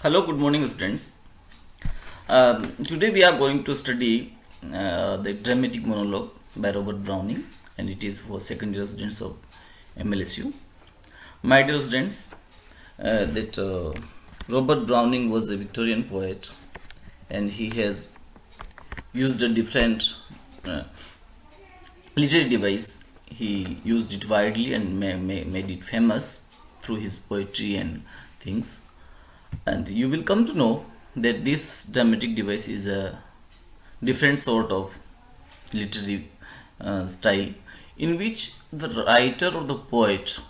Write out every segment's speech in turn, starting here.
Hello, good morning, students. Today we are going to study the dramatic monologue by Robert Browning, and it is for second year students of MLSU. My dear students, that Robert Browning was a Victorian poet, and he has used a different uh, literary device. He used it widely and made it famous through his poetry and things. And you will come to know that this dramatic device is a different sort of literary style in which the writer or the poet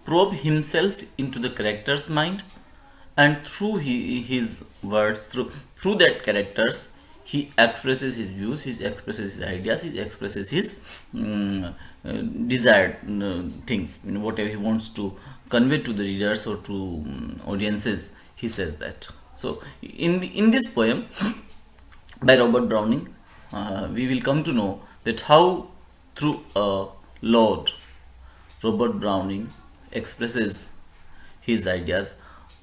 probe himself into the character's mind, and through his words, through that characters, he expresses his views, he expresses his ideas, he expresses his desired things, whatever he wants to convey to the readers or to audiences, he says that. So in this poem by Robert Browning, we will come to know that how through a lord Robert Browning expresses his ideas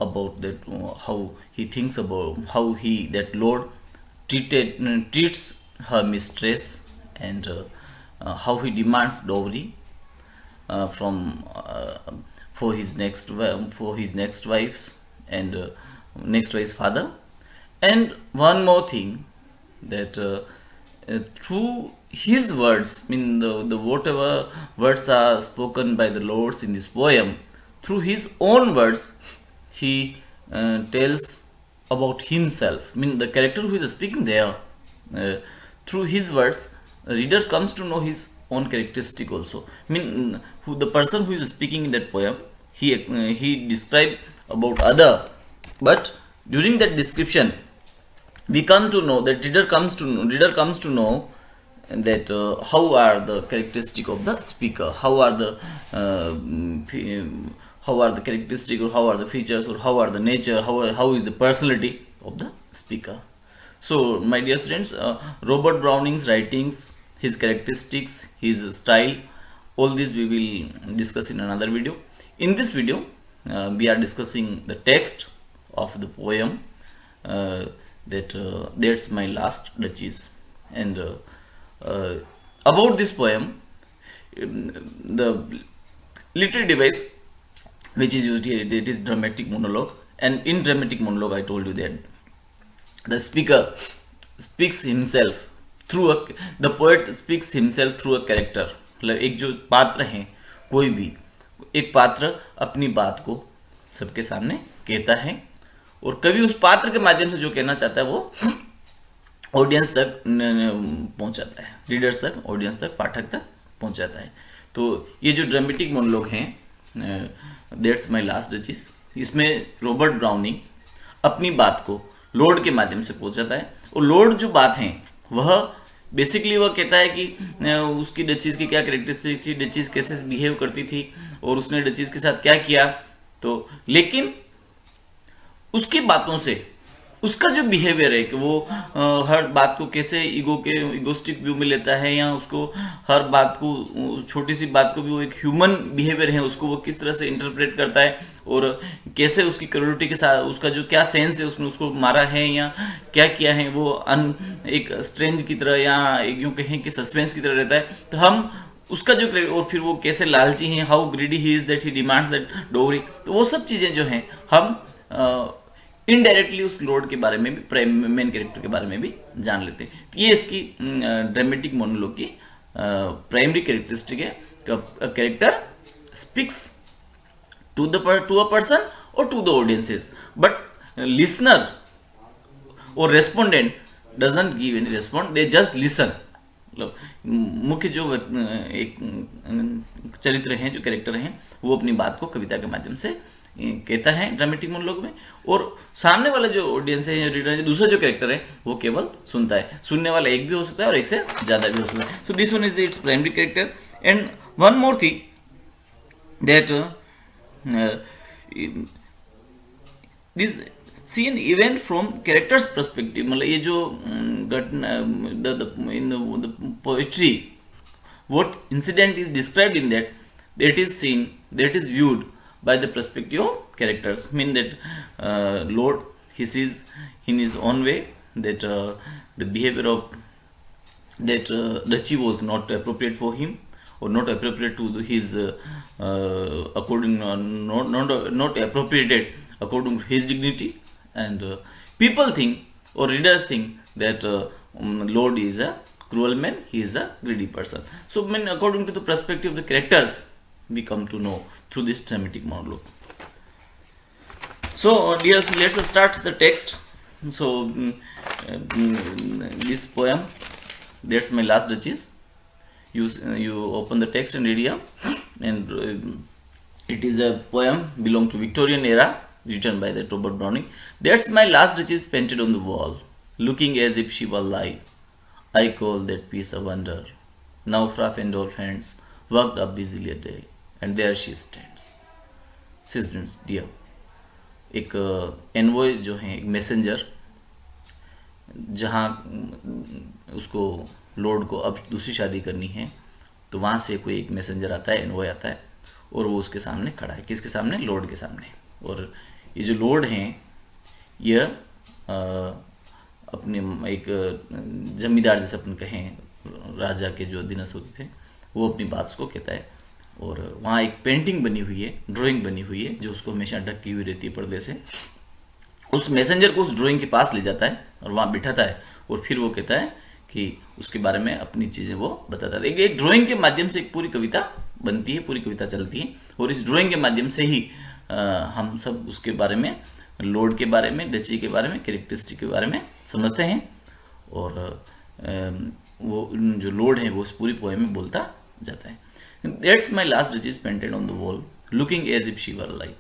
about that, how he thinks about how he that lord treats her mistress, and how he demands dowry from for his next wife's and next wife's father. And one more thing, that through his words, the whatever words are spoken by the lords in this poem, through his own words, he tells about himself. The character who is speaking there, uh, through his words, the reader comes to know his own characteristic also. Who the person who is speaking in that poem, he described about other, but during that description, we come to know that reader comes to know that how are the characteristic of the speaker, how are the characteristic, or how are the features, or how are the nature, how is the personality of the speaker. So my dear students, Robert Browning's writings, his characteristics, his style, all this we will discuss in another video. In this video, we are discussing the text of the poem, that's my last Duchess. And about this poem, the literary device which is used here, it is dramatic monologue. And in dramatic monologue, I told you that the speaker speaks himself through a the poet speaks himself through a character. मतलब एक जो पात्र हैं, कोई भी एक पात्र अपनी बात को सबके सामने कहता है, और कवि उस पात्र के माध्यम से जो कहना चाहता है वो ऑडियंस तक पहुंचाता है, रीडर्स तक, ऑडियंस तक, पाठक तक पहुंचाता है. तो ये जो ड्रामेटिक मोनोलॉग हैं, दैट्स माय लास्ट डचेस, इसमें रॉबर्ट ब्राउनिंग अपनी बात को लॉर्ड के माध्यम से पहुंचाता है. और लॉर्ड जो बात है वह बेसिकली वह कहता है कि उसकी डचेस की क्या कैरेक्टरिस्टिक थी, डचेस कैसे बिहेव करती थी, और उसने डचेस के साथ क्या किया. तो लेकिन उसकी बातों से उसका जो बिहेवियर है कि वो हर बात को कैसे इगोस्टिक व्यू में लेता है, या उसको हर बात को, छोटी सी बात को भी वो एक ह्यूमन बिहेवियर है, उसको वो किस तरह से इंटरप्रेट करता है, और कैसे उसकी क्रूरटी के साथ उसका जो क्या सेंस है, उसने उसको मारा है या क्या किया है, वो एक स्ट्रेंज की तरह, या एक यूँ कहें कि सस्पेंस की तरह रहता है. तो हम उसका जो, और फिर वो कैसे लालची हैं, how greedy he is that he demands that dowry. तो वो सब चीज़ें जो हैं हम इनडायरेक्टली उस लॉर्ड के बारे में भी, मेन कैरेक्टर के बारे में भी जान लेते हैं. तो ये इसकी ड्रामेटिक मोनोलॉग की प्राइमरी कैरेक्टरिस्टिक है. Character speaks to a person और to the audiences, but listener और respondent doesn't give any respond, they just listen. मतलब मुख्य जो एक चरित्र हैं, जो कैरेक्टर हैं, वो अपनी बात को कविता के माध्यम से कहता है ड्रामेटिक मोनोलॉग में, और सामने वाला जो ऑडियंस है, या रीडर है, दूसरा जो कैरेक्टर है, वो केवल सुनता है. सुनने वाला एक भी हो सकता है और एक से ज़्यादा भी हो सकता है. So this one is it's primary character. And one more thing, that this is an event from character's perspective. मतलब ये जो घटना in the poetry, what incident is described in that is seen, that is viewed by the perspective of characters. Mean that Lord, he sees in his own way that the behavior of that Dachi was not appropriate for him, or not appropriate to his according not appropriated according to his dignity. And people think, or readers think, that Lord is a cruel man, he is a greedy person. So when according to the perspective of the characters, we come to know through this dramatic monologue. So dear, so let's start the text. So this poem, that's my last Duchess. You open the text and read here, and it is a poem belong to Victorian era, written by the Robert Browning. That's my last Duchess painted on the wall, looking as if she were alive. I call that piece a wonder. Now rough and old hands worked up busily a day, and there she stands. Students, dear, एक envoy जो है, एक messenger, जहाँ उसको Lord को अब दूसरी शादी करनी है, तो वहाँ से कोई एक मैसेंजर आता है, एनवॉय आता है, और वो उसके सामने खड़ा है. किसके सामने? लॉर्ड के सामने. और ये जो लॉर्ड हैं, यह अपने एक जमींदार जैसे अपन कहें, राजा के जो अधीनस्थ होते थे, वो अपनी बात उसको कहता है. और वहाँ एक पेंटिंग बनी हुई है, ड्राइंग बनी हुई है, जो उसको हमेशा ढकी हुई रहती है पर्दे से. उस मैसेंजर को उस ड्राइंग के पास ले जाता है और वहाँ बिठाता है, और फिर वो कहता है कि उसके बारे में अपनी चीज़ें वो बताता है. एक ड्राइंग के माध्यम से एक पूरी कविता बनती है, पूरी कविता चलती है, और इस ड्राइंग के माध्यम से ही हम सब उसके बारे में, लॉर्ड के बारे में, डची के बारे में, कैरेक्टरिस्टिक के बारे में समझते हैं. और वो जो लॉर्ड है वो उस पूरी पोएम में बोलता जाता है. That's my last Duchess painted on the wall, looking as if she were alive.